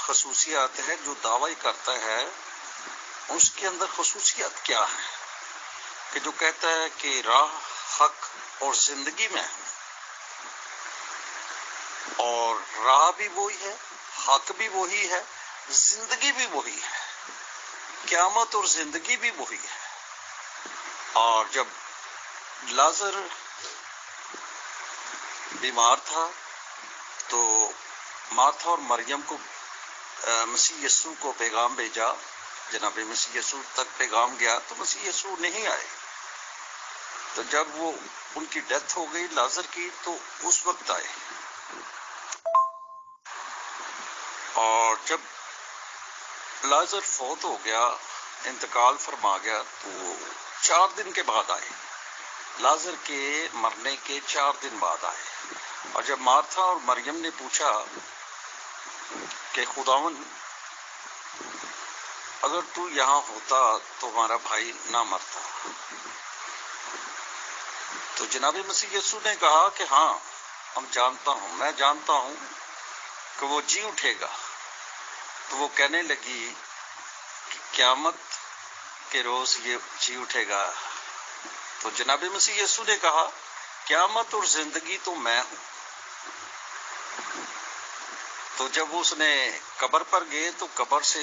خصوصیات ہے جو دعویٰ کرتا ہے، اس کے اندر خصوصیت کیا ہے کہ جو کہتا ہے کہ راہ، حق اور زندگی میں ہے، اور راہ بھی وہی ہے، حق بھی وہی ہے، زندگی بھی وہی ہے، قیامت اور زندگی بھی وہی ہے۔ اور جب لازر بیمار تھا تو مارتھا اور مریم کو مسیح یسوع کو پیغام بھیجا، جناب مسیح یسوع تک پیغام گیا تو مسیح یسوع نہیں آئے۔ تو جب وہ ان کی ڈیتھ ہو گئی لازر کی تو اس وقت آئے، اور جب لازر فوت ہو گیا، انتقال فرما گیا، تو 4 دن کے بعد آئے، لازر کے مرنے کے 4 دن بعد آئے۔ اور جب مارتھا اور مریم نے پوچھا کہ خداوند اگر تو یہاں ہوتا تو ہمارا بھائی نہ مرتا، تو جناب مسیح یسوع نے کہا کہ ہاں میں جانتا ہوں کہ وہ جی اٹھے گا۔ تو وہ کہنے لگی کہ قیامت کے روز یہ جی اٹھے گا۔ تو جناب مسیح یسوع نے کہا قیامت اور زندگی تو میں ہوں۔ تو جب اس نے قبر پر گئے تو قبر سے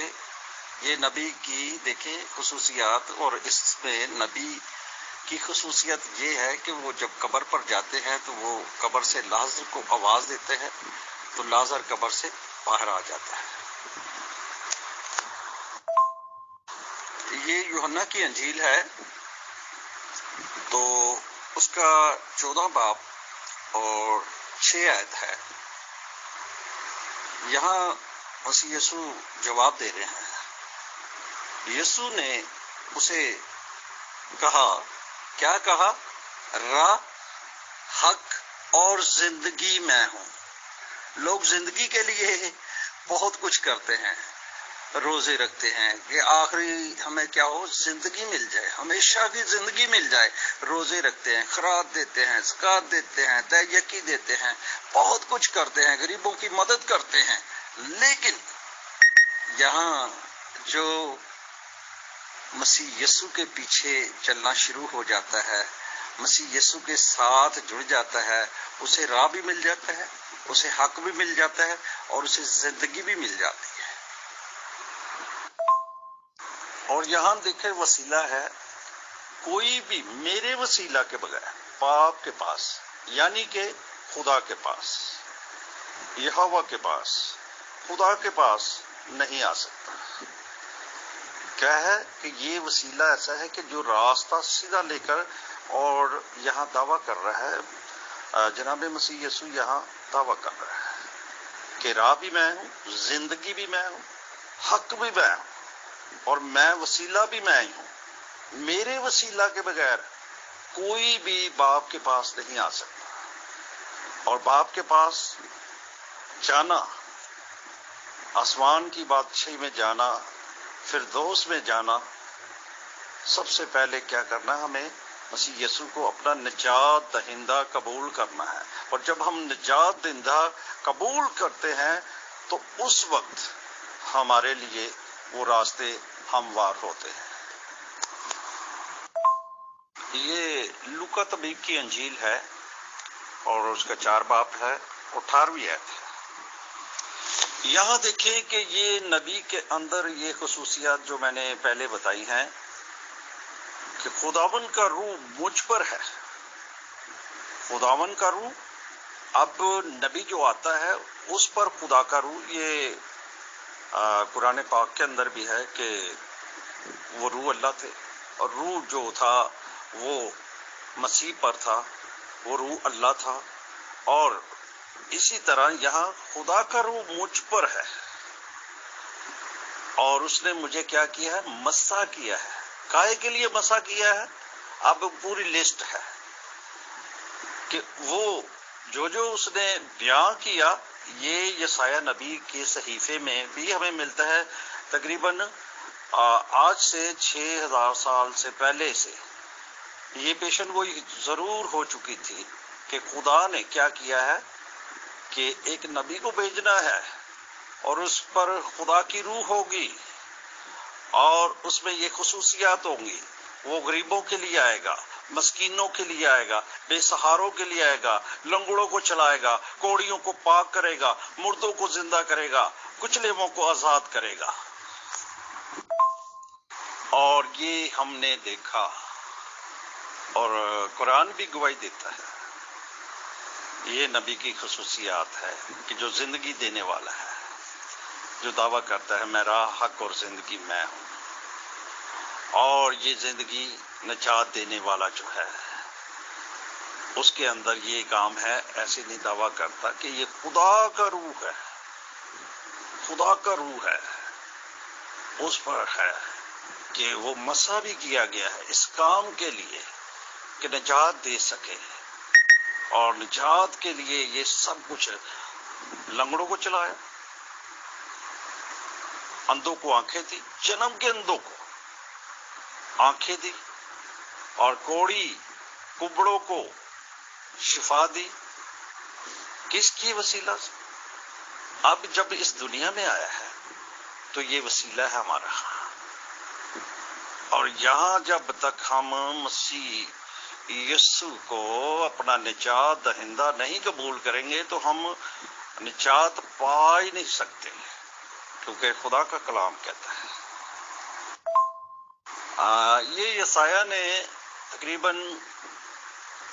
یہ نبی کی دیکھے خصوصیات، اور اس میں نبی کی خصوصیت یہ ہے کہ وہ جب قبر پر جاتے ہیں تو وہ قبر سے لازر کو آواز دیتے ہیں تو لازر قبر سے باہر آ جاتا ہے۔ یہ یوحنا کی انجیل ہے، تو اس کا 14 باب اور 6 آیت ہے۔ یہاں مسیح یسوع جواب دے رہے ہیں۔ یسوع نے اسے کہا، کیا کہا؟ راہ، حق اور زندگی میں ہوں۔ لوگ زندگی کے لیے بہت کچھ کرتے ہیں، روزے رکھتے ہیں کہ آخری ہمیں کیا ہو، زندگی مل جائے، ہمیشہ کی زندگی مل جائے، روزے رکھتے ہیں، خیرات دیتے ہیں، زکوٰۃ دیتے ہیں، تہیّکی دیتے ہیں، بہت کچھ کرتے ہیں، غریبوں کی مدد کرتے ہیں۔ لیکن یہاں جو مسیح یسوع کے پیچھے چلنا شروع ہو جاتا ہے، مسیح یسوع کے ساتھ جڑ جاتا ہے، اسے راہ بھی مل جاتا ہے، اسے حق بھی مل جاتا ہے، اور اسے زندگی بھی مل جاتی ہے۔ اور یہاں دیکھیں وسیلہ ہے، کوئی بھی میرے وسیلہ کے بغیر باپ کے پاس، یعنی کہ خدا کے پاس، یہوہ کے پاس، خدا کے پاس نہیں آ سکتا۔ کیا ہے کہ یہ وسیلہ ایسا ہے کہ جو راستہ سیدھا لے کر، اور یہاں دعویٰ کر رہا ہے جناب مسیح یسوع، یہاں دعویٰ کر رہا ہے کہ راہ بھی میں ہوں، زندگی بھی میں ہوں، حق بھی میں ہوں، اور میں وسیلہ بھی میں ہی ہوں۔ میرے وسیلہ کے بغیر کوئی بھی باپ کے پاس نہیں آ سکتا۔ اور باپ کے پاس جانا، آسمان کی بادشاہی میں جانا، فردوس میں جانا، سب سے پہلے کیا کرنا ہے؟ ہمیں مسیح یسوع کو اپنا نجات دہندہ قبول کرنا ہے۔ اور جب ہم نجات دہندہ قبول کرتے ہیں تو اس وقت ہمارے لیے وہ راستے ہموار ہوتے ہیں۔ یہ لوکا طبیب کی انجیل ہے، اور اس کا 4 باب ہے، 18ویں آیت ہے۔ یہاں دیکھیں کہ یہ نبی کے اندر یہ خصوصیات جو میں نے پہلے بتائی ہیں کہ خداوند کا روح مجھ پر ہے، خداوند کا روح، اب نبی جو آتا ہے اس پر خدا کا روح، یہ قرآن پاک کے اندر بھی ہے کہ وہ روح اللہ تھے، اور روح جو تھا وہ مسیح پر تھا، وہ روح اللہ تھا۔ اور اسی طرح یہاں خدا کا روح مجھ پر ہے، اور اس نے مجھے کیا کیا ہے؟ مسح کیا ہے۔ کائے کے لیے مسح کیا ہے؟ اب پوری لسٹ ہے کہ وہ جو اس نے بیان کیا، یہ یسایہ نبی کے صحیفے میں بھی ہمیں ملتا ہے، تقریباً آج سے 6000 سال سے پہلے سے یہ پیشن گوئی ضرور ہو چکی تھی کہ خدا نے کیا کیا ہے کہ ایک نبی کو بھیجنا ہے اور اس پر خدا کی روح ہوگی اور اس میں یہ خصوصیات ہوں گی. وہ غریبوں کے لیے آئے گا، مسکینوں کے لیے آئے گا، بے سہاروں کے لیے آئے گا، لنگڑوں کو چلائے گا، کوڑیوں کو پاک کرے گا، مردوں کو زندہ کرے گا، کچلوں کو آزاد کرے گا. اور یہ ہم نے دیکھا اور قرآن بھی گواہی دیتا ہے. یہ نبی کی خصوصیات ہے کہ جو زندگی دینے والا ہے، جو دعویٰ کرتا ہے میں راہ، حق اور زندگی میں ہوں. اور یہ زندگی نجات دینے والا جو ہے اس کے اندر یہ کام ہے. ایسے نہیں دعویٰ کرتا کہ یہ خدا کا روح ہے، خدا کا روح ہے. اس پر ہے کہ وہ مسا بھی کیا گیا ہے اس کام کے لیے کہ نجات دے سکے. اور نجات کے لیے یہ سب کچھ لنگڑوں کو چلایا، اندھوں کو آنکھیں دی، جنم کے اندھوں کو آنکھیں دی، اور کوڑی کبڑوں کو شفا دی. کس کی وسیلہ سے؟ اب جب اس دنیا میں آیا ہے تو یہ وسیلہ ہے ہمارا. اور یہاں جب تک ہم مسیح یسوع کو اپنا نجات دہندہ نہیں قبول کریں گے تو ہم نجات پا ہی نہیں سکتے، کیونکہ خدا کا کلام کہتا ہے. یہ یسایہ نے تقریباً،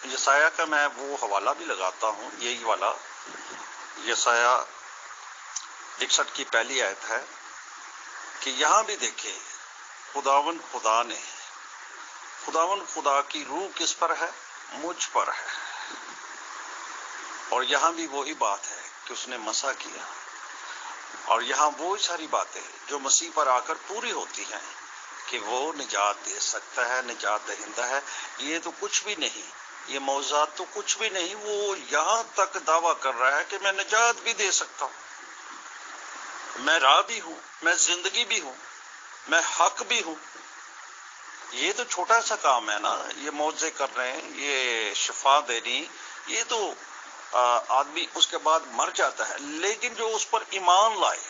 یسایہ کا میں وہ حوالہ بھی لگاتا ہوں، یہی والا یسایہ 61 کی پہلی آیت ہے کہ یہاں بھی دیکھیں خداوند خدا کی روح کس پر ہے؟ مجھ پر ہے. اور یہاں بھی وہی بات ہے کہ اس نے مسا کیا. اور یہاں وہی ساری باتیں جو مسیح پر آ کر پوری ہوتی ہیں کہ وہ نجات دے سکتا ہے، نجات دہندہ ہے. یہ تو کچھ بھی نہیں، یہ معجزات تو کچھ بھی نہیں. وہ یہاں تک دعویٰ کر رہا ہے کہ میں نجات بھی دے سکتا ہوں، میں راہ بھی ہوں، میں زندگی بھی ہوں، میں حق بھی ہوں. یہ تو چھوٹا سا کام ہے نا، یہ معجزے کر رہے ہیں، یہ شفا دینی، یہ تو آدمی اس کے بعد مر جاتا ہے. لیکن جو اس پر ایمان لائے،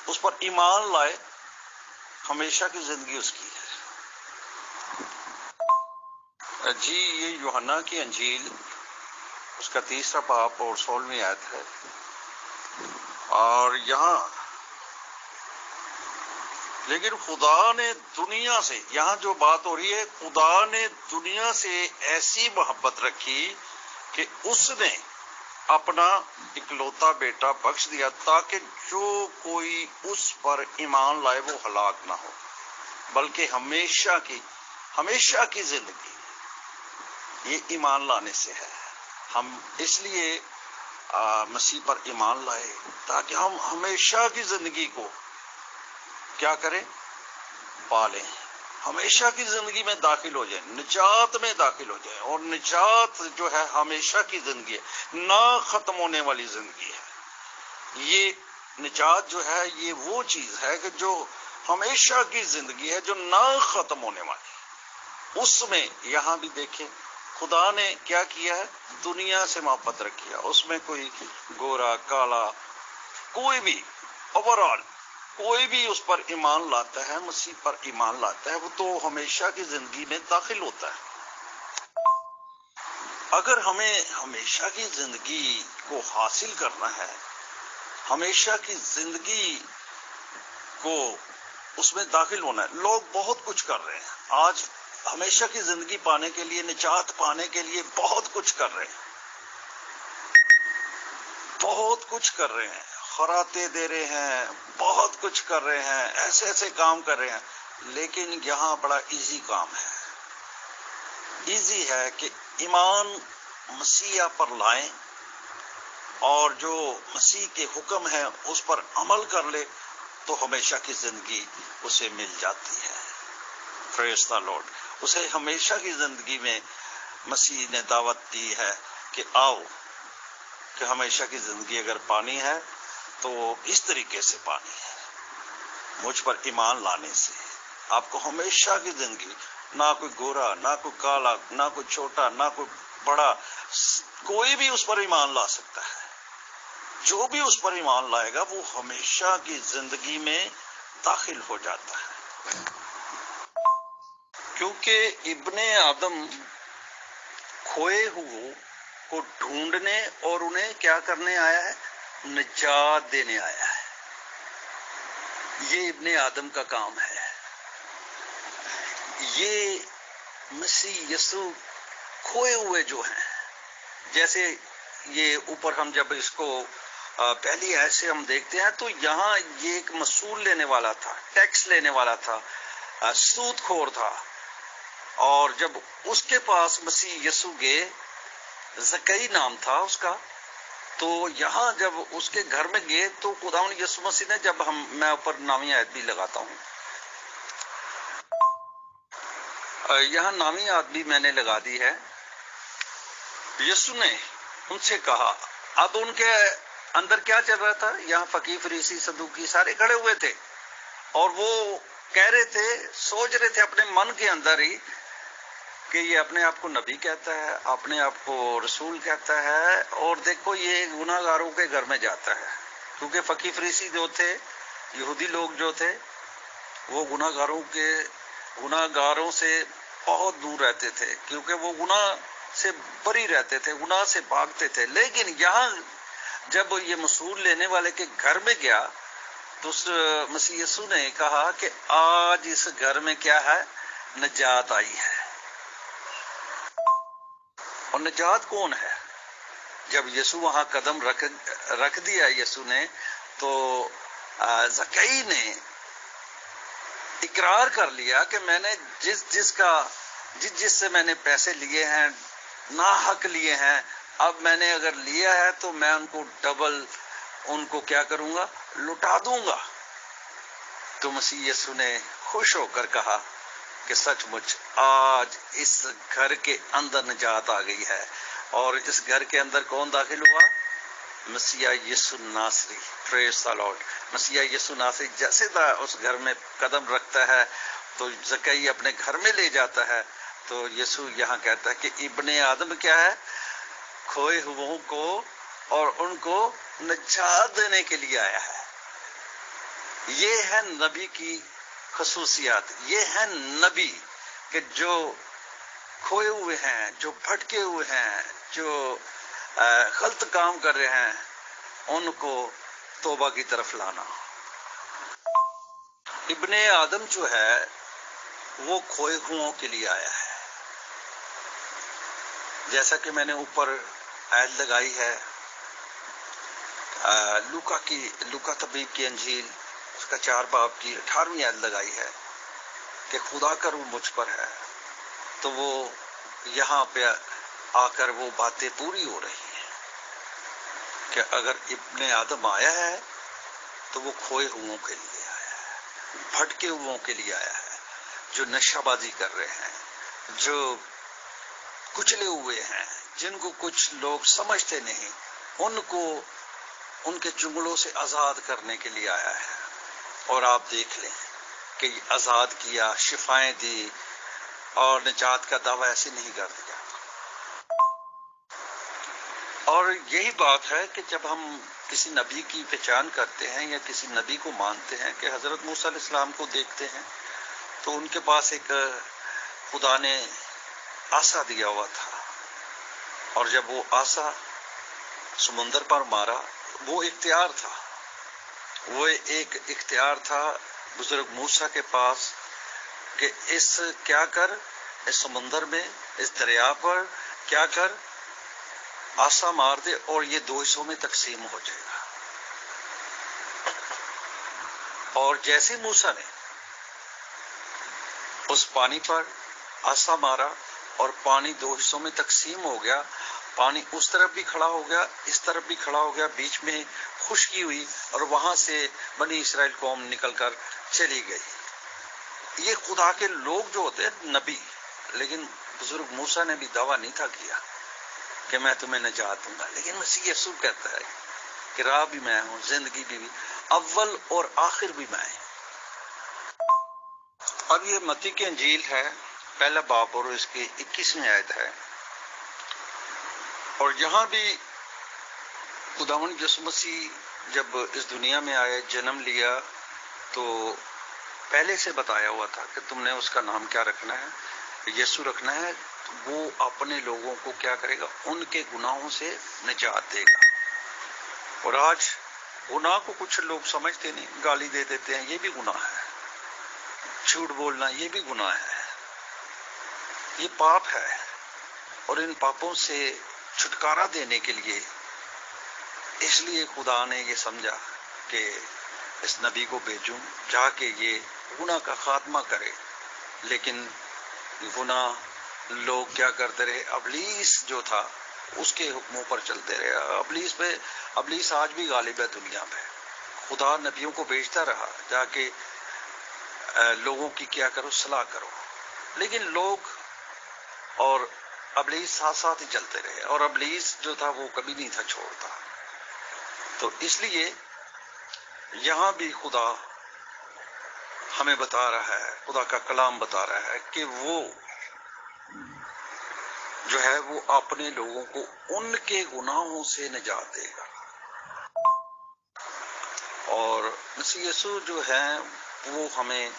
اس پر ایمان لائے، ہمیشہ کی زندگی اس کی ہے. جی یہ یوحنا کی انجیل اس کا 3 باب اور 16ویں آیت ہے. اور یہاں لیکن خدا نے دنیا سے، یہاں جو بات ہو رہی ہے، خدا نے دنیا سے ایسی محبت رکھی کہ اس نے اپنا اکلوتا بیٹا بخش دیا تاکہ جو کوئی اس پر ایمان لائے وہ ہلاک نہ ہو بلکہ ہمیشہ کی زندگی. یہ ایمان لانے سے ہے. ہم اس لیے مسیح پر ایمان لائے تاکہ ہم ہمیشہ کی زندگی کو کیا کریں؟ پالیں، ہمیشہ کی زندگی میں داخل ہو جائیں، نجات میں داخل ہو جائیں. اور نجات جو ہے ہمیشہ کی زندگی ہے، نہ ختم ہونے والی زندگی ہے. یہ نجات جو ہے یہ وہ چیز ہے کہ جو ہمیشہ کی زندگی ہے، جو نہ ختم ہونے والی. اس میں یہاں بھی دیکھیں خدا نے کیا کیا ہے، دنیا سے محبت رکھی ہے. اس میں کوئی گورا کالا، کوئی بھی اوورآل کوئی بھی اس پر ایمان لاتا ہے، مسیح پر ایمان لاتا ہے، وہ تو ہمیشہ کی زندگی میں داخل ہوتا ہے. اگر ہمیں ہمیشہ کی زندگی کو حاصل کرنا ہے، ہمیشہ کی زندگی کو اس میں داخل ہونا ہے. لوگ بہت کچھ کر رہے ہیں آج، ہمیشہ کی زندگی پانے کے لیے، نجات پانے کے لیے بہت کچھ کر رہے ہیں، بہت کچھ کر رہے ہیں، خراتے دے رہے ہیں، بہت کچھ کر رہے ہیں، ایسے کام کر رہے ہیں. لیکن یہاں بڑا ایزی کام ہے، ایزی ہے کہ ایمان مسیح پر لائیں اور جو مسیح کے حکم ہیں اس پر عمل کر لے تو ہمیشہ کی زندگی اسے مل جاتی ہے. پریز دی لارڈ. اسے ہمیشہ کی زندگی میں مسیح نے دعوت دی ہے کہ آؤ، کہ ہمیشہ کی زندگی اگر پانی ہے تو اس طریقے سے پانی ہے، مجھ پر ایمان لانے سے آپ کو ہمیشہ کی زندگی، نہ کوئی گورا، نہ کوئی کالا، نہ کوئی چھوٹا، نہ کوئی بڑا، کوئی بھی اس پر ایمان لا سکتا ہے. جو بھی اس پر ایمان لائے گا وہ ہمیشہ کی زندگی میں داخل ہو جاتا ہے، کیونکہ ابن آدم کھوئے ہوئے کو ڈھونڈنے اور انہیں کیا کرنے آیا ہے؟ نجات دینے آیا ہے۔ یہ ابن آدم کا کام ہے۔ یہ مسیح یسوع کھوئے ہوئے جو ہیں، جیسے یہ اوپر ہم جب اس کو پہلی آیت سے ہم دیکھتے ہیں تو یہاں یہ ایک مصول لینے والا تھا، ٹیکس لینے والا تھا، سود خور تھا، اور جب اس کے پاس مسیح یسوع گئے، زکئی نام تھا اس کا، تو یہاں جب اس کے گھر میں گئے تو خداوند یسوع مسیح نے جب میں اوپر نامی آیت بھی لگاتا ہوں، یہاں نامی آیت بھی میں نے لگا دی ہے، یسوع نے ان سے کہا، اب ان کے اندر کیا چل رہا تھا؟ یہاں فقیہ فریسی صدوقی سارے کھڑے ہوئے تھے، اور وہ کہہ رہے تھے، سوچ رہے تھے اپنے من کے اندر ہی کہ یہ اپنے آپ کو نبی کہتا ہے، اپنے آپ کو رسول کہتا ہے، اور دیکھو یہ گناہ گاروں کے گھر میں جاتا ہے، کیونکہ فقیہ فریسی جو تھے، یہودی لوگ جو تھے، وہ گناہ گاروں سے بہت دور رہتے تھے، کیونکہ وہ گناہ سے بری رہتے تھے، گناہ سے بھاگتے تھے۔ لیکن یہاں جب یہ مصول لینے والے کے گھر میں گیا تو اس مسیح یسوع نے کہا کہ آج اس گھر میں کیا ہے؟ نجات آئی ہے۔ اور نجات کون ہے؟ جب یسوع وہاں قدم رکھ دیا یسوع نے، تو زکئی نے اقرار کر لیا کہ میں نے جس سے میں نے پیسے لیے ہیں، ناحق لیے ہیں، اب میں نے اگر لیا ہے تو میں ان کو ڈبل ان کو کیا کروں گا؟ لوٹا دوں گا۔ تو مسیح یسوع نے خوش ہو کر کہا کہ سچ مچ آج اس گھر کے اندر نجات آ گئی ہے، اور اس گھر کے اندر کون داخل ہوا؟ مسیح یسوع ناصری۔ پریز دی لارڈ۔ مسیح یسوع ناصری جیسے اس گھر میں قدم رکھتا ہے تو زکئی اپنے گھر میں لے جاتا ہے، تو یسوع یہاں کہتا ہے کہ ابن آدم کیا ہے؟ کھوئے ہوئوں کو اور ان کو نجات دینے کے لیے آیا ہے۔ یہ ہے نبی کی خصوصیات، یہ ہے نبی کہ جو کھوئے ہوئے ہیں، جو بھٹکے ہوئے ہیں، جو غلط کام کر رہے ہیں، ان کو توبہ کی طرف لانا۔ ابن آدم جو ہے وہ کھوئے ہوئوں کے لیے آیا ہے، جیسا کہ میں نے اوپر آیت لگائی ہے، لوکا طبیب کی انجیل اس کا 4 باب کی 18ویں آیت لگائی ہے کہ خدا کا روح مجھ پر ہے، تو وہ یہاں پہ آ کر وہ باتیں پوری ہو رہی ہیں کہ اگر ابن آدم آیا ہے تو وہ کھوئے ہوئوں کے لیے آیا ہے، بھٹکے ہوئوں کے لیے آیا ہے، جو نشہ بازی کر رہے ہیں، جو کچلے ہوئے ہیں، جن کو کچھ لوگ سمجھتے نہیں، ان کو ان کے جملوں سے آزاد کرنے کے لیے آیا ہے۔ اور آپ دیکھ لیں کہ آزاد کیا، شفائیں دی، اور نجات کا دعویٰ ایسے نہیں کر دیا۔ اور یہی بات ہے کہ جب ہم کسی نبی کی پہچان کرتے ہیں یا کسی نبی کو مانتے ہیں، کہ حضرت موسیٰ علیہ السلام کو دیکھتے ہیں تو ان کے پاس ایک خدا نے آسا دیا ہوا تھا، اور جب وہ آسا سمندر پر مارا، وہ اختیار تھا، وہ ایک اختیار تھا بزرگ موسیٰ کے پاس کہ کیا کر اس سمندر میں، اس دریا پر کیا کر، آسا مار دے اور یہ 2 حصوں میں تقسیم ہو جائے گا۔ اور جیسے موسیٰ نے اس پانی پر آسا مارا اور پانی 2 حصوں میں تقسیم ہو گیا، پانی اس طرف بھی کھڑا ہو گیا، اس طرف بھی کھڑا ہو گیا، بیچ میں خشکی ہوئی، اور وہاں سے بنی اسرائیل قوم نکل کر چلی گئی۔ یہ خدا کے لوگ جو ہوتے ہیں نبی، لیکن بزرگ موسیٰ نے بھی دعویٰ نہیں تھا کیا کہ میں تمہیں نجات دوں گا، لیکن مسیح یسوع کہتا ہے کہ راہ بھی میں ہوں، زندگی بھی، اول اور آخر بھی میں ہوں۔ اب یہ متی کی انجیل ہے، 1 باب اور اس کی 21ویں آیت ہے، اور یہاں بھی خداوند یسوع مسیح جب اس دنیا میں آئے، جنم لیا، تو پہلے سے بتایا ہوا تھا کہ تم نے اس کا نام کیا رکھنا ہے، یسوع رکھنا ہے۔ وہ اپنے لوگوں کو کیا کرے گا؟ ان کے گناہوں سے نجات دے گا۔ اور آج گناہ کو کچھ لوگ سمجھتے نہیں، گالی دے دیتے ہیں، یہ بھی گناہ ہے۔ جھوٹ بولنا یہ بھی گناہ ہے، یہ پاپ ہے۔ اور ان پاپوں سے چھٹکارا دینے کے لیے اس لیے خدا نے یہ سمجھا کہ اس نبی کو بھیجوں، جا کے یہ گناہ کا خاتمہ کرے۔ لیکن گناہ لوگ کیا کرتے رہے؟ ابلیس جو تھا اس کے حکموں پر چلتے رہے۔ ابلیس آج بھی غالب ہے دنیا میں۔ خدا نبیوں کو بھیجتا رہا، جا کے لوگوں کی کیا کرو؟ صلاح کرو۔ لیکن لوگ اور ابلیس ساتھ ساتھ ہی چلتے رہے، اور ابلیس جو تھا وہ کبھی نہیں تھا چھوڑتا۔ تو اس لیے یہاں بھی خدا ہمیں بتا رہا ہے، خدا کا کلام بتا رہا ہے کہ وہ جو ہے وہ اپنے لوگوں کو ان کے گناہوں سے نجات دے گا۔ اور مسیح یسوع جو ہے وہ ہمیں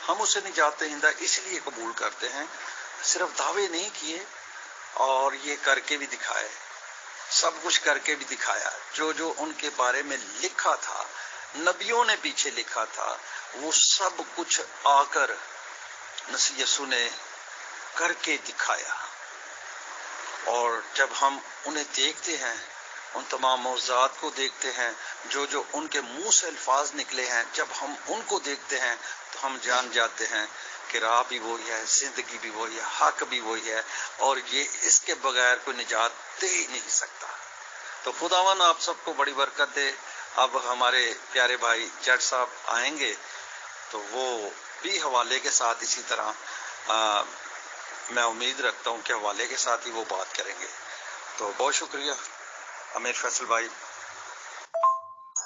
ہم اسے نجات دہندہ اس لیے قبول کرتے ہیں، صرف دعوے نہیں کیے اور یہ کر کے بھی دکھائے، سب کچھ کر کے بھی دکھایا۔ جو ان کے بارے میں لکھا تھا، نبیوں نے پیچھے لکھا تھا، وہ سب کچھ آ کر مسیح یسوع نے کر کے دکھایا۔ اور جب ہم انہیں دیکھتے ہیں، ان تمام معجزات کو دیکھتے ہیں، جو ان کے منہ سے الفاظ نکلے ہیں، جب ہم ان کو دیکھتے ہیں تو ہم جان جاتے ہیں کہ راہ بھی وہی ہے، زندگی بھی وہی ہے، حق بھی وہی ہے، اور یہ اس کے بغیر کوئی نجات دے ہی نہیں سکتا۔ تو خداوند آپ سب کو بڑی برکت دے۔ اب ہمارے پیارے بھائی جٹ صاحب آئیں گے تو وہ بھی حوالے کے ساتھ اسی طرح میں امید رکھتا ہوں کہ حوالے کے ساتھ ہی وہ بات کریں گے۔ تو بہت شکریہ امیر فیصل بھائی۔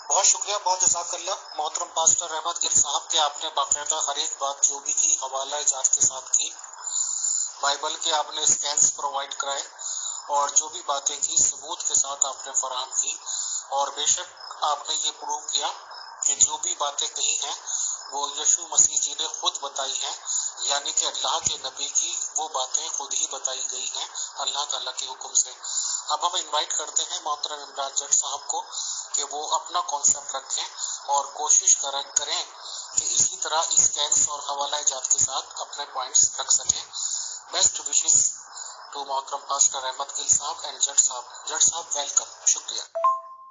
بہت شکریہ، بہت جزاک اللہ محترم پاسٹر احمد گل صاحب کہ آپ نے باقاعدہ ہر ایک بات جو بھی کی حوالہ جات کے ساتھ کی، بائبل کے آپ نے اسکینس پرووائڈ کرائے، اور جو بھی باتیں کی ثبوت کے ساتھ آپ نے فراہم کی، اور بے شک آپ نے یہ پروو کیا کہ جو بھی باتیں کہی ہیں وہ یشوع مسیح جی نے خود بتائی ہیں، یعنی کہ اللہ کے نبی کی وہ باتیں خود ہی بتائی گئی ہیں اللہ تعالیٰ کے حکم سے۔ اب ہم انوائٹ کرتے ہیں محترم عمران جٹ صاحب کو کہ وہ اپنا کانسیپٹ رکھیں اور کوشش کریں کہ اسی طرح اسکینس اور حوالہ جات کے ساتھ اپنے پوائنٹس رکھ سکیں۔ بیسٹ وشز ٹو محترم پاسٹر احمد گل صاحب اینڈ جٹ صاحب ویلکم، شکریہ۔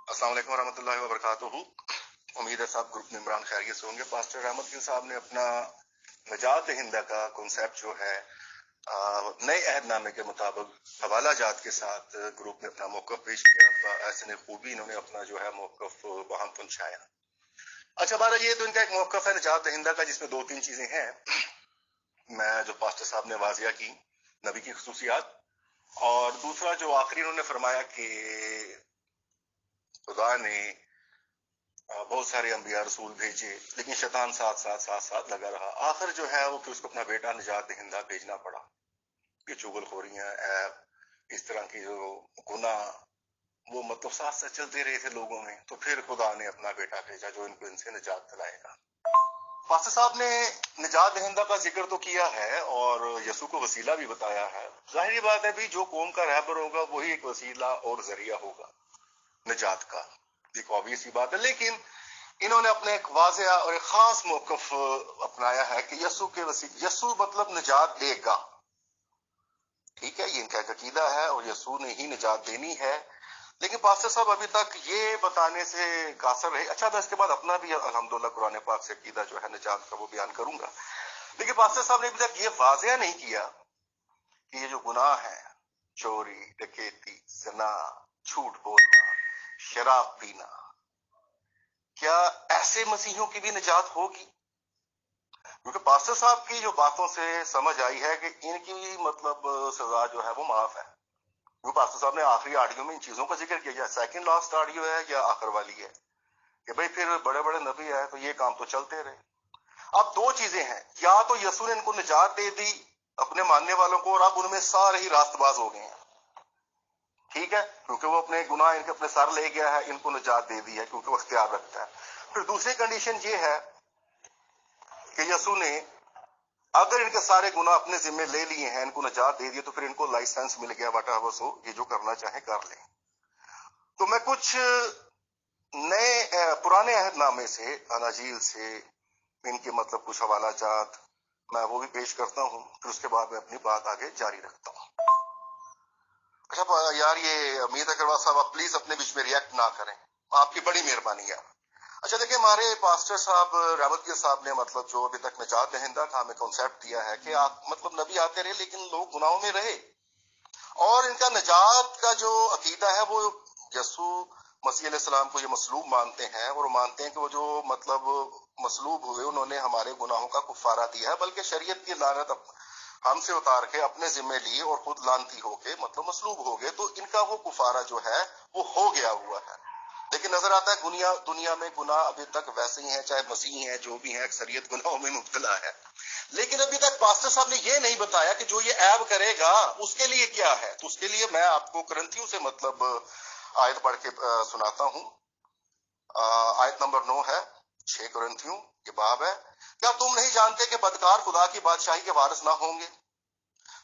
السلام علیکم ورحمۃ اللہ وبرکاتہ۔ امید ہے صاحب گروپ ممبران خیریت سے ہوں گے۔ پاسٹر احمد گل صاحب نے اپنا نجات دہندہ کا کنسیپٹ جو ہے نئے عہد نامے کے مطابق حوالہ جات کے ساتھ گروپ نے اپنا موقف پیش کیا۔ ایسے خوبی انہوں نے اپنا جو ہے موقف وہاں پہنچایا۔ اچھا، ہمارا یہ تو ان کا ایک موقف ہے نجات دہندہ کا، جس میں دو تین چیزیں ہیں میں جو پاسٹر صاحب نے واضح کی، نبی کی خصوصیات، اور دوسرا جو آخری انہوں نے فرمایا کہ خدا نے بہت سارے انبیاء رسول بھیجے لیکن شیطان ساتھ لگا رہا، آخر جو ہے وہ پھر اس کو اپنا بیٹا نجات دہندہ بھیجنا پڑا۔ یہ چغل خوریاں، ایب، اس طرح کی جو گناہ وہ مطلب ساتھ چلتے رہے تھے لوگوں میں، تو پھر خدا نے اپنا بیٹا بھیجا جو ان کو ان سے نجات دلائے گا۔ پاسٹر صاحب نے نجات دہندہ کا ذکر تو کیا ہے اور یسوع کو وسیلہ بھی بتایا ہے۔ ظاہری بات ہے بھی جو قوم کا رہبر ہوگا وہی ایک وسیلہ اور ذریعہ ہوگا نجات کا، ایک obvious سی بات ہے۔ لیکن انہوں نے اپنے ایک واضح اور ایک خاص موقف اپنایا ہے کہ یسوع مطلب نجات دے گا۔ ٹھیک ہے، یہ ان کا ایک عقیدہ ہے اور یسوع نے ہی نجات دینی ہے۔ لیکن پاسٹر صاحب ابھی تک یہ بتانے سے قاصر رہے۔ اچھا، میں اس کے بعد اپنا بھی الحمدللہ قرآن پاک سے عقیدہ جو ہے نجات کا وہ بیان کروں گا، لیکن پاسٹر صاحب نے ابھی تک یہ واضح نہیں کیا کہ یہ جو گناہ ہے، چوری، ڈکیتی، زنا، جھوٹ بولنا، شراب پینا، کیا ایسے مسیحیوں کی بھی نجات ہوگی؟ کیونکہ پاسٹر صاحب کی جو باتوں سے سمجھ آئی ہے کہ ان کی مطلب سزا جو ہے وہ معاف ہے۔ کیونکہ پاسٹر صاحب نے آخری آڈیو میں ان چیزوں کا ذکر کیا، یا سیکنڈ لاسٹ آڈیو ہے یا آخر والی ہے، کہ بھئی پھر بڑے بڑے نبی آئے تو یہ کام تو چلتے رہے۔ اب دو چیزیں ہیں، یا تو یسوع نے ان کو نجات دے دی اپنے ماننے والوں کو، اور اب ان میں سارے ہی راست باز ہو گئے ہیں، ٹھیک ہے، کیونکہ وہ اپنے گناہ ان کے اپنے سر لے گیا ہے، ان کو نجات دے دی ہے کیونکہ وہ اختیار رکھتا ہے. پھر دوسری کنڈیشن یہ ہے کہ یسوع نے اگر ان کے سارے گناہ اپنے ذمہ لے لیے ہیں، ان کو نجات دے دی تو پھر ان کو لائسنس مل گیا واٹ ایور سو، یہ جو کرنا چاہیں کر لیں. تو میں کچھ نئے پرانے عہد نامے سے، اناجیل سے ان کے مطلب کچھ حوالہ جات میں وہ بھی پیش کرتا ہوں، پھر اس کے بعد میں اپنی بات آگے جاری رکھتا ہوں. اچھا یار، یہ امید اگروال صاحب آپ پلیز اپنے بیچ میں ریئیکٹ نہ کریں، آپ کی بڑی مہربانی ہے. اچھا دیکھیں، ہمارے پاسٹر صاحب رحمت کے صاحب نے مطلب جو ابھی تک نجات دہندہ کا ہمیں کنسیپٹ دیا ہے کہ آپ مطلب نبی آتے رہے لیکن لوگ گناہوں میں رہے، اور ان کا نجات کا جو عقیدہ ہے وہ یسوع مسیح علیہ السلام کو یہ مصلوب مانتے ہیں، اور مانتے ہیں کہ وہ جو مطلب مصلوب ہوئے انہوں نے ہمارے گناہوں کا کفارہ دیا ہے، بلکہ شریعت کی لعنت ہم سے اتار کے اپنے ذمہ لی اور خود لعنتی ہو کے مطلب مصلوب ہو گئے. تو ان کا وہ کفارہ جو ہے وہ ہو گیا ہوا ہے. لیکن نظر آتا ہے دنیا میں گناہ ابھی تک ویسے ہی ہیں، چاہے مسیح ہیں جو بھی ہیں، اکثریت گناہوں میں مبتلا ہے. لیکن ابھی تک پاسٹر صاحب نے یہ نہیں بتایا کہ جو یہ عیب کرے گا اس کے لیے کیا ہے. تو اس کے لیے میں آپ کو کرنتھیوں سے مطلب آیت پڑھ کے سناتا ہوں. آیت نمبر 9 ہے، 6 کرنتھیوں یہ باب ہے. کیا تم نہیں جانتے کہ بدکار خدا کی بادشاہی کے وارث نہ ہوں گے؟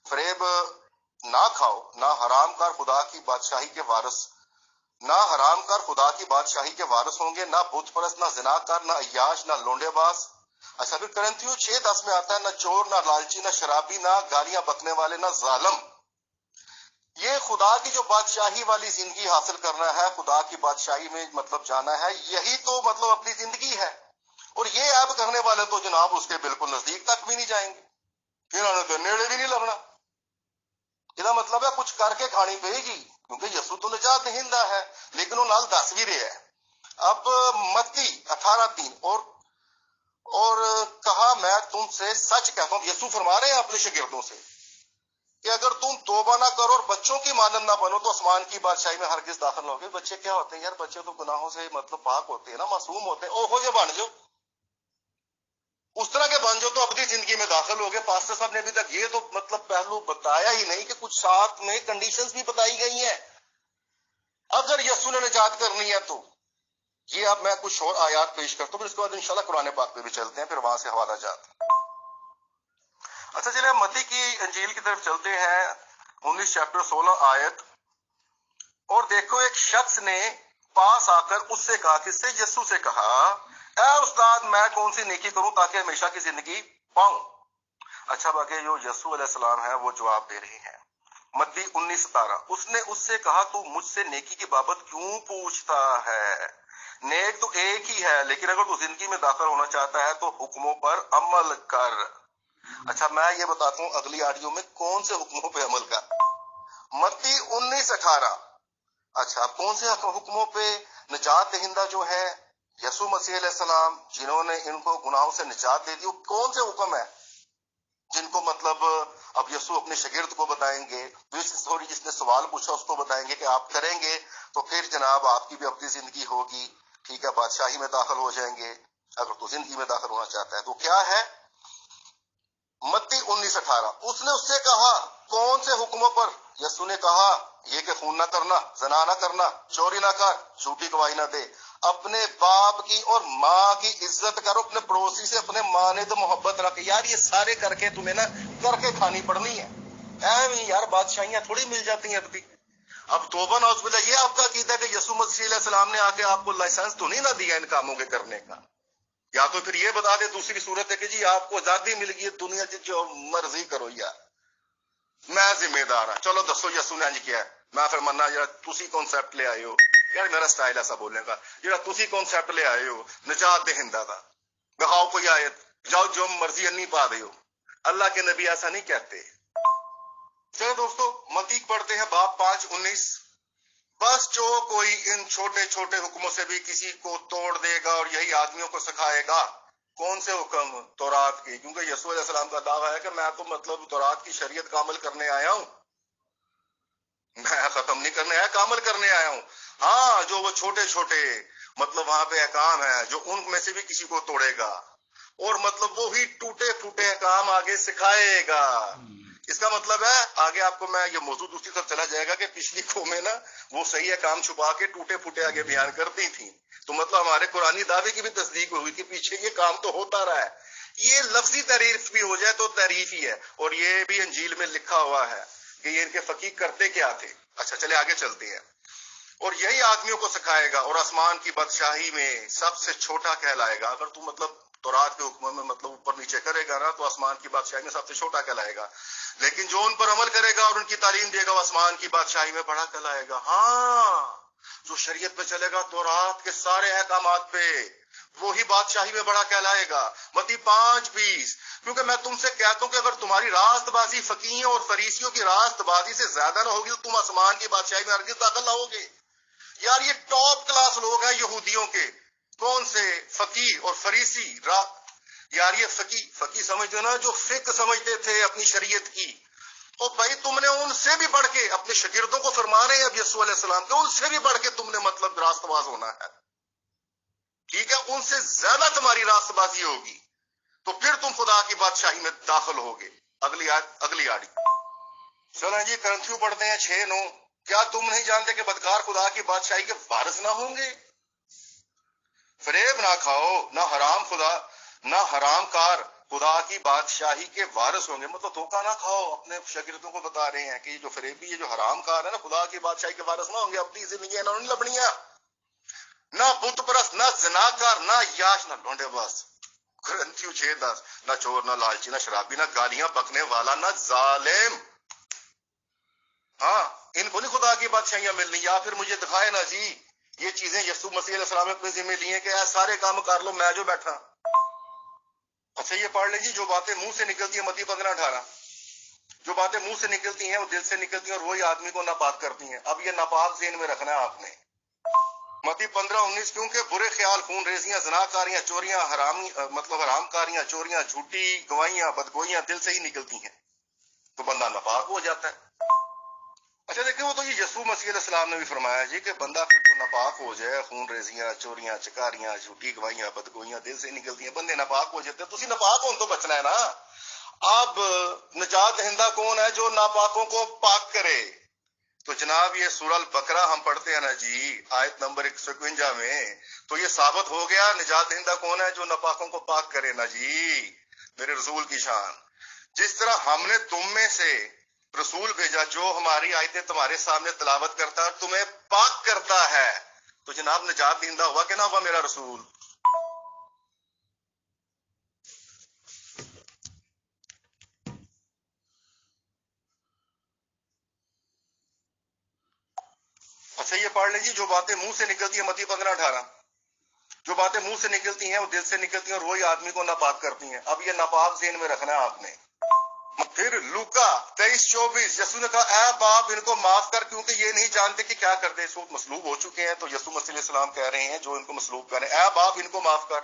فریب نہ کھاؤ، نہ حرام کار خدا کی بادشاہی کے وارث ہوں گے، نہ بت پرست، نہ زناکار، نہ عیاش، نہ لونڈے باز. اچھا پھر کرنتھیوں 6:10 میں آتا ہے، نہ چور، نہ لالچی، نہ شرابی، نہ گالیاں بکنے والے، نہ ظالم. یہ خدا کی جو بادشاہی والی زندگی حاصل کرنا ہے، خدا کی بادشاہی میں مطلب جانا ہے، یہی تو مطلب اپنی زندگی ہے. اور یہ عیب کرنے والے تو جناب اس کے بالکل نزدیک تک بھی نہیں جائیں گے، انہوں نے تو نیڑے بھی نہیں لگنا. یہ مطلب ہے کچھ کر کے کھانی پڑے گی، کیونکہ یسوع تو نجات دہندہ ہے، لیکن وہ نال دس بھی رہے ہے. اب متی 18:3 اور کہا میں تم سے سچ کہتا ہوں، یسوع فرما رہے ہیں اپنے شاگردوں سے کہ اگر تم توبہ نہ کرو اور بچوں کی مانند نہ بنو تو آسمان کی بادشاہی میں ہرگز داخل نہ ہوگے. بچے کیا ہوتے ہیں یار؟ بچے تو گناہوں سے مطلب پاک ہوتے ہیں نا، معصوم ہوتے ہیں. اوہو یہ بن جاؤ، اس طرح کے بن جاؤ تو اپنی زندگی میں داخل ہو گئے. پاسٹر صاحب نے ابھی تک یہ تو مطلب پہلو بتایا ہی نہیں کہ کچھ ساتھ میں کنڈیشنز بھی بتائی گئی ہیں اگر یسوع نے نجات کرنی ہے تو. یہ اب میں کچھ اور آیات پیش کرتا ہوں، پھر اس کے بعد انشاءاللہ قرآن پاک پہ بھی چلتے ہیں، پھر وہاں سے حوالہ جات. اچھا چلے متی کی انجیل کی طرف چلتے ہیں، 19 چیپٹر 16 آیت. اور دیکھو ایک شخص نے پاس آ کر اس سے کہا، کس سے؟ یسوع سے کہا، اے استاد میں کون سی نیکی کروں تاکہ ہمیشہ کی زندگی پاؤں. اچھا باقی جو یسوع علیہ السلام ہے وہ جواب دے رہے ہیں. متی 19:17 اس نے اس سے کہا، تو مجھ سے نیکی کی بابت کیوں پوچھتا ہے؟ نیک تو ایک ہی ہے، لیکن اگر تو زندگی میں داخل ہونا چاہتا ہے تو حکموں پر عمل کر. اچھا میں یہ بتاتا ہوں اگلی آڈیو میں کون سے حکموں پہ عمل کر. متی 19:18. اچھا کون سے حکموں پہ؟ نجات دہندہ جو ہے یسوع مسیح علیہ السلام، جنہوں نے ان کو گناہوں سے نجات دے دی، وہ کون سے حکم ہے جن کو مطلب اب یسوع اپنے شاگرد کو بتائیں گے، جس نے سوال پوچھا اس کو بتائیں گے کہ آپ کریں گے تو پھر جناب آپ کی بھی اپنی زندگی ہوگی، ٹھیک ہے، بادشاہی میں داخل ہو جائیں گے اگر تو زندگی میں داخل ہونا چاہتا ہے. تو کیا ہے؟ متی 19:18 اس نے اس سے کہا، کون سے حکموں پر؟ یسوع نے کہا یہ کہ خون نہ کرنا، زنا نہ کرنا، چوری نہ کر، جھوٹی گواہی نہ دے، اپنے باپ کی اور ماں کی عزت کرو، اپنے پڑوسی سے اپنے مانند محبت رکھ. یار یہ سارے کر کے تمہیں نا کر کے کھانی پڑنی ہے. یار بادشاہیاں تھوڑی مل جاتی ہیں ابھی. اب توبہ نعوذ باللہ، یہ آپ کا عقیدہ ہے کہ یسوع مسیح علیہ السلام نے آ کے آپ کو لائسنس تو نہیں نہ دیا ان کاموں کے کرنے کا؟ یا تو پھر یہ بتا دے دوسری صورت ہے کہ جی آپ کو آزادی مل گئی ہے، دنیا جو مرضی کرو یار، میں ذمہ دار ہوں. چلو دسو یسوع نے انج کیا ہے، میں پھر مننا جڑا تسی کانسیپٹ لے آئے ہو. یار میرا سٹائل ایسا بولنے کا، جڑا تسی کانسیپٹ لے آئے ہو نجات دہندہ دا، دکھاؤ کوئی آیت، جاؤ جو مرضی انی پا دے ہو. اللہ کے نبی ایسا نہیں کہتے. چلو دوستو متی پڑھتے ہیں باب 5:19. بس جو کوئی ان چھوٹے چھوٹے حکموں سے بھی کسی کو توڑ دے گا اور یہی آدمیوں کو سکھائے گا. کون سے حکم؟ تورات کی، کیونکہ یسوع علیہ السلام کا دعویٰ ہے کہ میں تو مطلب تورات کی شریعت کا عمل کرنے آیا ہوں، میں ختم نہیں کرنے آیا، کامل کرنے آیا ہوں. ہاں جو وہ چھوٹے چھوٹے مطلب وہاں پہ احکام ہے جو ان میں سے بھی کسی کو توڑے گا اور مطلب وہی ٹوٹے پھوٹے احکام آگے سکھائے گا اس کا مطلب ہے آگے آپ کو میں یہ موضوع دوسری طرف چلا جائے گا کہ پچھلی قومیں نا وہ صحیح ہے کام چھپا کے ٹوٹے پھوٹے آگے بیان کرتی تھیں، تو مطلب ہمارے قرآنی دعوے کی بھی تصدیق ہوئی کہ پیچھے یہ کام تو ہوتا رہا ہے. یہ لفظی تعریف بھی ہو جائے تو تعریف ہی ہے، اور یہ بھی انجیل میں لکھا ہوا ہے کہ یہ ان کے فقیہ کرتے کیا تھے. اچھا چلے آگے چلتے ہیں. اور یہی آدمیوں کو سکھائے گا اور آسمان کی بادشاہی میں سب سے چھوٹا کہلائے گا. اگر تو مطلب تورات کے حکم میں مطلب اوپر نیچے کرے گا نا تو آسمان کی بادشاہی میں سب سے چھوٹا کہلائے گا، لیکن جو ان پر عمل کرے گا اور ان کی تعلیم دے گا وہ آسمان کی بادشاہی میں بڑا کہلائے گا. ہاں جو شریعت پہ چلے گا تورات کے سارے احکامات پہ وہی بادشاہی میں بڑا کہلائے گا. متی 5:20. کیونکہ میں تم سے کہتا ہوں کہ اگر تمہاری راست بازی فقیہوں اور فریسیوں کی راست بازی سے زیادہ نہ ہوگی تو تم آسمان کی بادشاہی میں ہرگز داخل نہ ہوگے. یار یہ ٹاپ کلاس لوگ ہیں یہودیوں کے. کون سے؟ فقیہ اور فریسی. یار یہ فقیہ سمجھتے نا جو فقہ سمجھتے تھے اپنی شریعت کی، اور بھائی تم نے ان سے بھی بڑھ کے اپنے شاگردوں کو فرما رہے ہیں اب یسوع علیہ السلام کے، ان سے بھی بڑھ کے تم نے مطلب راست باز ہونا ہے. ٹھیک ہے، ان سے زیادہ تمہاری راست بازی ہوگی تو پھر تم خدا کی بادشاہی میں داخل ہوگے. اگلی آڑی چلیں جی، کرنتھیوں پڑھتے ہیں 6:9. کیا تم نہیں جانتے کہ بدکار خدا کی بادشاہی کے وارث نہ ہوں گے؟ فریب نہ کھاؤ، نہ حرام کار خدا کی بادشاہی کے وارث ہوں گے. مطلب دھوکہ نہ کھاؤ. اپنے شاگردوں کو بتا رہے ہیں کہ یہ جو فریبی، یہ جو حرام کار ہے نا، خدا کی بادشاہی کے وارث نہ ہوں گے. اپنی زندگی انہوں نے لبنیاں، نہ بت پرست، نہ زناکار، نہ یاش، نہ ڈھونڈے باز. کرنتھیوں 6:10. نہ چور، نہ لالچی، نہ شرابی، نہ گالیاں بکنے والا، نہ ظالم. ہاں ان کو نہیں خدا کی بادشاہیاں ملنی. یا پھر مجھے دکھائے نا جی یہ چیزیں یسوع مسیح علیہ السلام نے اپنے ذمہ لی ہیں کہ اے سارے کام کر لو میں جو بیٹھا. اچھا یہ پڑھ لیں جی، جو باتیں منہ سے نکلتی ہیں متی 15:18. جو باتیں منہ سے نکلتی ہیں وہ دل سے نکلتی ہیں اور وہی آدمی کو ناپاک کرتی ہیں. اب یہ ناپاک ذہن میں رکھنا ہے آپ نے. متی 15:19. کیونکہ برے خیال، خون ریزیاں، زناکاریاں، چوریاں، حرام کاریاں، چوریاں، جھوٹی گواہیاں، بدگوئیاں دل سے ہی نکلتی ہیں تو بندہ ناپاک ہو جاتا ہے. اچھا دیکھیں وہ تو یہ یسوع مسیح علیہ السلام نے بھی فرمایا جی کہ بندہ پھر جو ناپاک ہو جائے، خون ریزیاں، چوریاں، چکاریاں، جھوٹی گواہیاں، بدگوئیاں دل سے نکلتی ہیں، بندے ناپاک ہو جاتے ہیں. تو ناپاک ہوں تو بچنا ہے نا. اب نجات دہندہ کون ہے؟ جو ناپاکوں کو پاک کرے. تو جناب یہ سورہ البقرہ ہم پڑھتے ہیں نا جی، آیت نمبر 151 میں، تو یہ ثابت ہو گیا نجات دہندہ کون ہے؟ جو ناپاکوں کو پاک کرے نا جی. میرے رسول کی شان. جس طرح ہم نے تم میں سے رسول بھیجا جو ہماری آیتیں تمہارے سامنے تلاوت کرتا ہے، تمہیں پاک کرتا ہے، تو جناب نجات دہندہ ہوا کہ نہ ہوا میرا رسول؟ اچھا یہ پڑھ لیں جی، جو باتیں منہ سے نکلتی ہیں متی 15:18. جو باتیں منہ سے نکلتی ہیں وہ دل سے نکلتی ہیں اور وہی آدمی کو ناپاک کرتی ہیں. اب یہ ناپاک ذہن میں رکھنا ہے آپ نے. پھر لوکا 23:24. یسوع نے کہا اے باپ ان کو معاف کر کیونکہ یہ نہیں جانتے کہ کیا کرتے. اس وقت مصلوب ہو چکے ہیں تو یسوع مسیح علیہ السلام کہہ رہے ہیں جو ان کو مصلوب کریں، اے باپ ان کو معاف کر.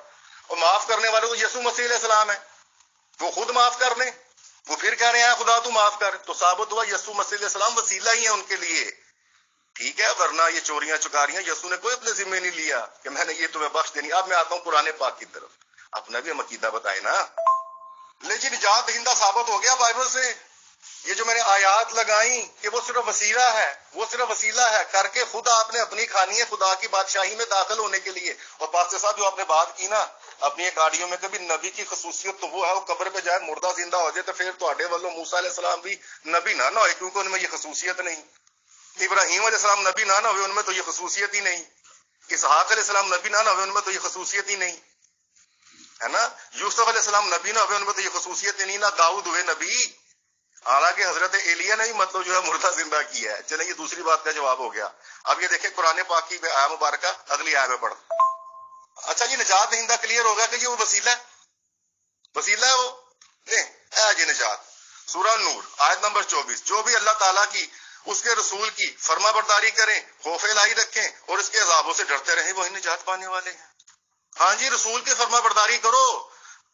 اور معاف کرنے والے تو یسوع مسیح علیہ السلام ہے، وہ خود معاف کر لیں. وہ پھر کہہ رہے ہیں اے خدا تو معاف کر. تو ثابت ہوا یسوع مسیح علیہ السلام وسیلہ ہی ہے ان کے لیے. ٹھیک ہے، ورنہ یہ چوریاں چکاریاں یسوع نے کوئی اپنے ذمہ نہیں لیا کہ میں نے یہ تمہیں بخش دینی. اب میں آتا ہوں قرآن پاک کی طرف. اپنا بھی ہم عقیدہ بتائے نا. لیکن نجات دہندہ ثابت ہو گیا بائبل سے. یہ جو میں نے آیات لگائیں کہ وہ صرف وسیلہ ہے، وہ صرف وسیلہ ہے کر کے خود آپ نے اپنی کھانی ہے خدا کی بادشاہی میں داخل ہونے کے لیے. اور پاسٹر صاحب جو آپ نے بات کی نا اپنی گاڑیوں میں، کبھی نبی کی خصوصیت تو وہ ہے وہ قبر پہ جائے مردہ زندہ ہو جائے تو پھر تواڈے والوں موسیٰ علیہ السلام بھی نبی نہ ہوئے کیونکہ ان میں یہ خصوصیت نہیں. ابراہیم علیہ السلام نبی نہ ہوئے ان میں تو یہ خصوصیت ہی نہیں. اسحاق علیہ السلام نبی نہ ہوئے ان میں تو یہ خصوصیت ہی نہیں ہے نا. یوسف علیہ السلام نبی نہ ہوئے ان میں تو یہ خصوصیت ہی نہیں. نہ داؤد ہوئے نبی، حالانکہ حضرت ایلیہ نے ہی مطلب جو ہے مردہ زندہ کیا ہے. چلیں یہ دوسری بات کا جواب ہو گیا. اب یہ دیکھیں قرآن پاک کی آیت مبارکہ اگلی آیت میں پڑھ. اچھا جی نجات دہندہ کلیئر ہو گیا کہ یہ وہ وسیلہ ہے، وسیلہ ہے وہ. نہیں اے جی نجات. سورہ نور آیت نمبر 24. جو بھی اللہ تعالیٰ کی اس کے رسول کی فرما برداری کریں، خوف الہی رکھیں اور اس کے عذابوں سے ڈرتے رہیں، وہی نجات پانے والے ہیں. ہاں جی رسول کی فرما برداری کرو،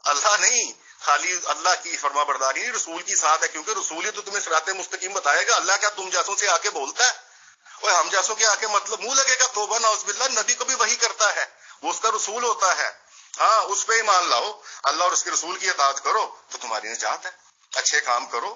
اللہ نہیں. خالی اللہ کی فرما برداری نہیں، رسول کی ساتھ ہے، کیونکہ رسول ہی تو تمہیں صراط مستقیم بتائے گا. اللہ کیا تم جیسوں سے آ کے بولتا ہے؟ وہ ہم جیسوں کے آ کے مطلب منہ لگے گا؟ توبہ نعوذ باللہ. نبی کو بھی وہی کرتا ہے، وہ اس کا رسول ہوتا ہے. ہاں اس پہ ایمان لاؤ، اللہ اور اس کے رسول کی اطاعت کرو تو تمہاری نجات ہے. اچھے کام کرو،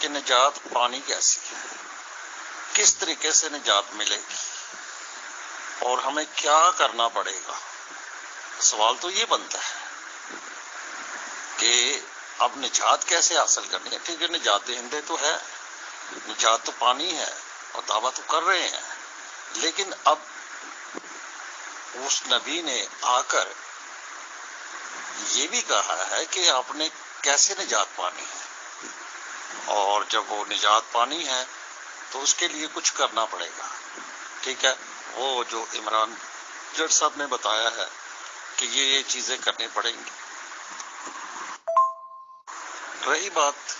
کہ نجات پانی کیسی ہے، کس طریقے سے نجات ملے گی اور ہمیں کیا کرنا پڑے گا. سوال تو یہ بنتا ہے کہ اب نجات کیسے حاصل کرنی ہے. ٹھیک ہے، نجات دہندے تو ہے، نجات تو پانی ہے اور دعویٰ تو کر رہے ہیں، لیکن اب اس نبی نے آ کر یہ بھی کہا ہے کہ آپ نے کیسے نجات پانی ہے، اور جب وہ نجات پانی ہے تو اس کے لیے کچھ کرنا پڑے گا. ٹھیک ہے، وہ جو عمران جٹ صاحب نے بتایا ہے کہ یہ چیزیں کرنی پڑیں گی. رہی بات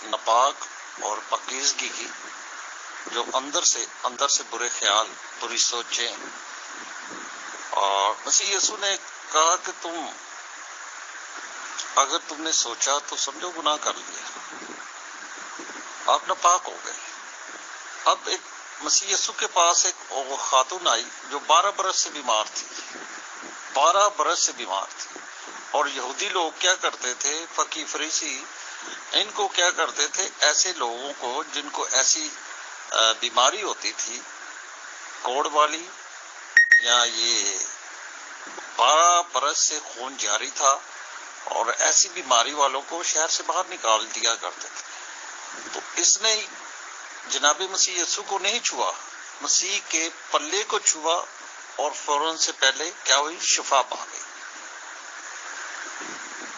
ناپاک اور پاکیزگی کی، جو اندر سے برے خیال، بری سوچیں، اور مسیح یسوع نے کہا کہ اگر تم نے سوچا تو سمجھو گناہ کر لیا، آپ ناپاک ہو گئے. اب ایک مسیح یسوع کے پاس ایک خاتون آئی جو 12 برس سے بیمار تھی، 12 برس سے بیمار تھی. اور یہودی لوگ کیا کرتے تھے، فقیہ فریسی ان کو کیا کرتے تھے، ایسے لوگوں کو جن کو ایسی بیماری ہوتی تھی کوڑ والی، یا یہ 12 برس سے خون جاری تھا، اور ایسی بیماری والوں کو شہر سے باہر نکال دیا کرتے تھے. تو اس نے جناب مسیح یسوع کو نہیں چھوا، مسیح کے پلے کو چھوا، اور فوراً سے پہلے کیا ہوئی، شفا پا گئی.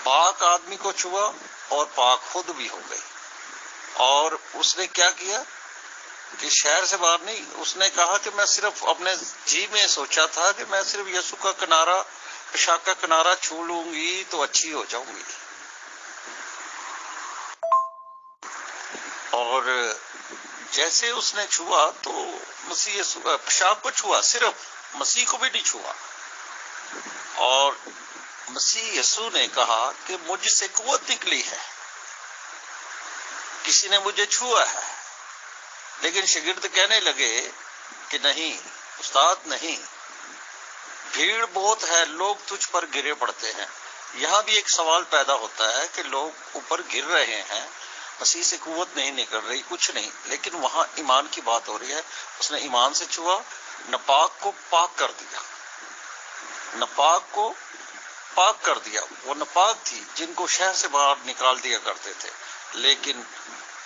پاک آدمی کو چھوا اور پاک خود بھی ہو گئی. اور اس نے کیا کیا کہ شہر سے باہر نہیں، اس نے کہا کہ میں صرف اپنے جی میں سوچا تھا کہ میں صرف یسوع کا کنارہ، پیشاب کا کنارہ چھو لوں گی تو اچھی ہو جاؤں گی. اور جیسے اس نے چھوا تو مسیح یسوع پیشاب کو چھوا، صرف مسیح کو بھی نہیں چھوا. اور مسیح یسوع نے کہا کہ مجھ سے قوت نکلی ہے، کسی نے مجھے چھوا ہے. لیکن شاگرد کہنے لگے کہ نہیں استاد، نہیں، بھیڑ بہت ہے، لوگ تجھ پر گرے پڑتے ہیں. یہاں بھی ایک سوال پیدا ہوتا ہے کہ لوگ اوپر گر رہے ہیں، مسیح سے قوت نہیں نکل رہی، کچھ نہیں، لیکن وہاں ایمان کی بات ہو رہی ہے. اس نے ایمان سے چھوا، ناپاک کو پاک کر دیا، ناپاک کو پاک کر دیا. وہ ناپاک تھی جن کو شہر سے باہر نکال دیا کرتے تھے، لیکن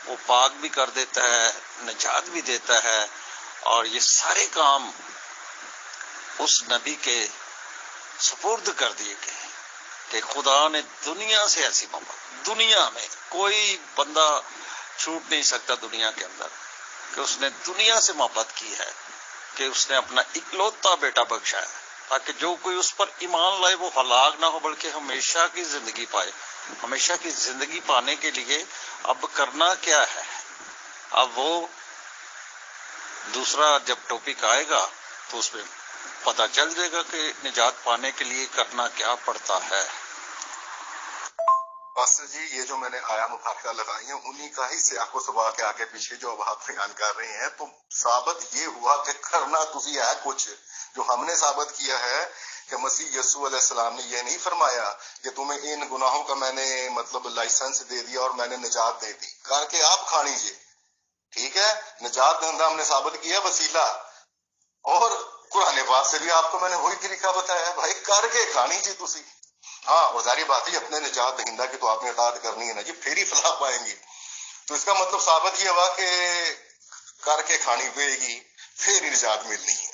وہ پاک بھی کر دیتا ہے، نجات بھی دیتا ہے. اور یہ سارے کام اس نبی کے سپرد کر دیے گئے کہ خدا نے دنیا سے ایسی محبت، دنیا میں کوئی بندہ چھوٹ نہیں سکتا دنیا کے اندر، کہ اس نے دنیا سے محبت کی ہے کہ اس نے اپنا اکلوتا بیٹا بخشا ہے، تاکہ جو کوئی اس پر ایمان لائے وہ ہلاک نہ ہو بلکہ ہمیشہ کی زندگی پائے. ہمیشہ کی زندگی پانے کے لیے اب کرنا کیا ہے؟ اب وہ دوسرا جب ٹاپک آئے گا تو اس میں پتہ چل جائے گا کہ نجات پانے کے لیے کرنا کیا پڑتا ہے. ماسٹر جی، یہ جو میں نے آیا مفارقہ لگائی ہیں انہی کا ہی سیاق و سباق کے آگے پیچھے جو اب آپ بیان کر رہے ہیں، تو ثابت یہ ہوا کہ کرنا تسی ہے کچھ. جو ہم نے ثابت کیا ہے کہ مسیح یسوع علیہ السلام نے یہ نہیں فرمایا کہ تمہیں ان گناہوں کا میں نے مطلب لائسنس دے دیا اور میں نے نجات دے دی، کر کے آپ کھا لیجیے. ٹھیک ہے، نجات دہندہ ہم نے ثابت کیا وسیلہ، اور قرآن پاک سے بھی آپ کو میں نے وہی طریقہ بتایا ہے، بھائی کر کے کھانی جی تسی. ہاں، اور ظاہری بات ہے اپنے نجات دہندہ کی تو آپ نے اطاعت کرنی ہے نا جی، پھر ہی فلاح پائیں گی. تو اس کا مطلب ثابت یہ ہوا کہ کر کے کھانی پڑے گی، پھر ہی نجات ملنی ہے.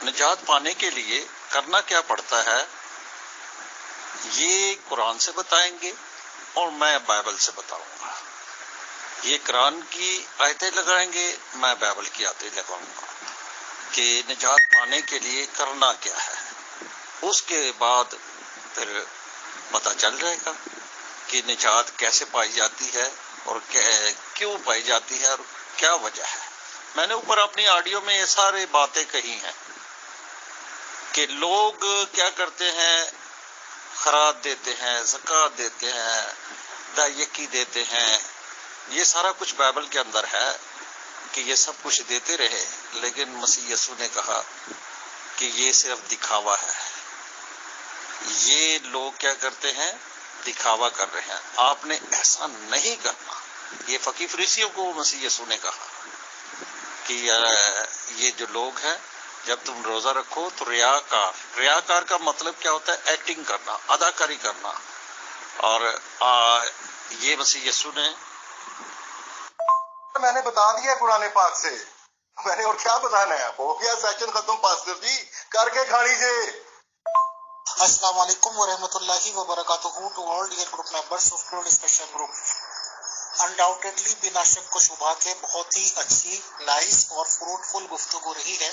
نجات پانے کے لیے کرنا کیا پڑتا ہے یہ قرآن سے بتائیں گے اور میں بائبل سے بتاؤں گا. یہ قرآن کی آیتیں لگائیں گے، میں بائبل کی آیتیں لگاؤں گا کہ نجات پانے کے لیے کرنا کیا ہے. اس کے بعد پھر پتہ چل جائے گا کہ نجات کیسے پائی جاتی ہے اور کیوں پائی جاتی ہے اور کیا وجہ ہے. میں نے اوپر اپنی آڈیو میں یہ سارے باتیں کہی ہیں کہ لوگ کیا کرتے ہیں، خیرات دیتے ہیں، زکوٰۃ دیتے ہیں، دایکی دیتے ہیں، یہ سارا کچھ بائبل کے اندر ہے کہ یہ سب کچھ دیتے رہے. لیکن مسیح یسوع نے کہا کہ یہ صرف دکھاوا ہے. یہ لوگ کیا کرتے ہیں دکھاوا کر رہے ہیں. آپ نے ایسا نہیں کرنا. یہ فقی فریسیوں کو مسیح یسوع نے کہا کہ یہ جو لوگ ہیں جب تم روزہ رکھو تو ریاکار کا مطلب کیا ہوتا ہے؟ ایکٹنگ کرنا، اداکاری کرنا. اور یہ مسیح یسوع نے میں نے بتا دیا قرآن پاک سے. میں نے اور کیا بتانا ہے؟ ہو گیا سیشن ختم پاسٹر جی، کر کے کھانی سے. السلام علیکم ورحمۃ اللہ وبرکاتہ to all dear group members of pure discussion group. Undoubtedly بنا شک و شبہ کے بہت ہی اچھی، نائس اور فروٹفل گفتگو رہی ہے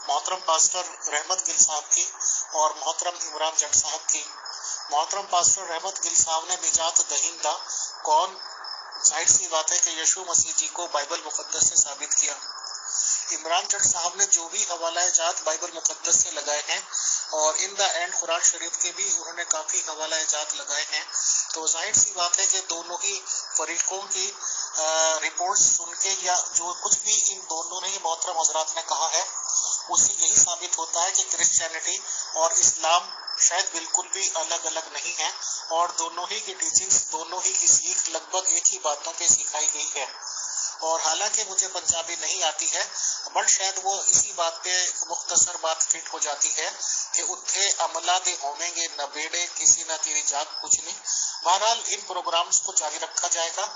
محترم پاسٹر رحمت گل صاحب کی اور محترم عمران جٹ صاحب کی. محترم پاسٹر رحمت گل صاحب نے نجات دہندہ کون، ظاہر سی بات ہے کہ یشوع مسیح جی کو بائبل مقدس سے ثابت کیا. عمران جٹ صاحب نے جو بھی حوالہ جات بائبل مقدس سے لگائے ہیں اور ان دا اینڈ قرآن شریف کے بھی انہوں نے کافی حوالہ جات لگائے ہیں، تو ظاہر سی بات ہے کہ دونوں ہی فریقوں کی رپورٹس سن کے یا جو کچھ بھی ان دونوں نے محترم حضرات نے کہا ہے اس سے یہی ثابت ہوتا ہے کہ کرسچینٹی اور اسلام شاید بالکل بھی الگ الگ نہیں ہے اور دونوں ہی کی ٹیچنگز، دونوں ہی کی سیکھ لگ بھگ ایک ہی باتوں پہ سکھائی گئی ہے. اور حالانکہ مجھے پنجابی نہیں آتی ہے بٹ شاید وہ اسی بات پہ مختصر بات فٹ ہو جاتی ہے کہ اتھے عملہ دے ہومیں گے نبیڑے کسی نہ تیری جات کچھ نہیں. بہرحال ان پروگرامز کو جاری رکھا جائے گا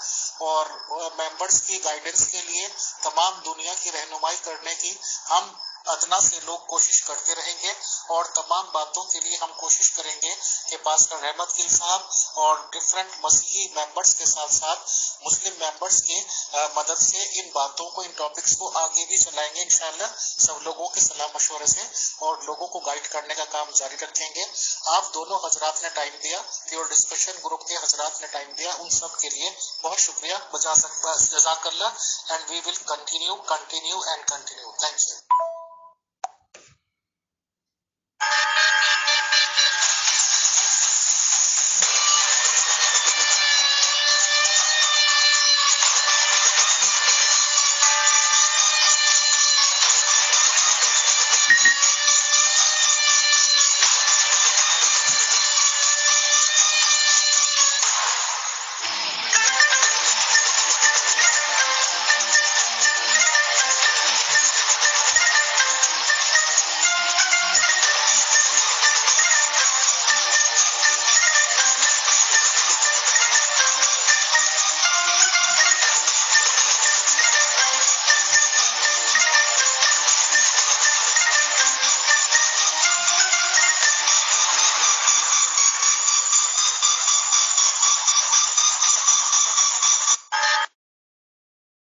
اور ممبرز کی گائیڈنس کے لیے تمام دنیا کی رہنمائی کرنے کی ہم ادنا سے لوگ کوشش کرتے رہیں گے اور تمام باتوں کے لیے ہم کوشش کریں گے کہ پاسٹر رحمت گل صاحب اور ڈفرینٹ مسیحی ممبرز کے ساتھ ساتھ مسلم ممبرز کی مدد سے ان باتوں کو، ان ٹاپکس کو آگے بھی چلائیں گے انشاءاللہ سب لوگوں کے صلاح مشورے سے اور لوگوں کو گائیڈ کرنے کا کام جاری رکھیں گے. آپ دونوں حضرات نے ٹائم دیا، پیور ڈسکشن گروپ کے حضرات نے ٹائم دیا، ان سب کے لیے بہت شکریہ. جزاک اللہ and we will continue. Thank you.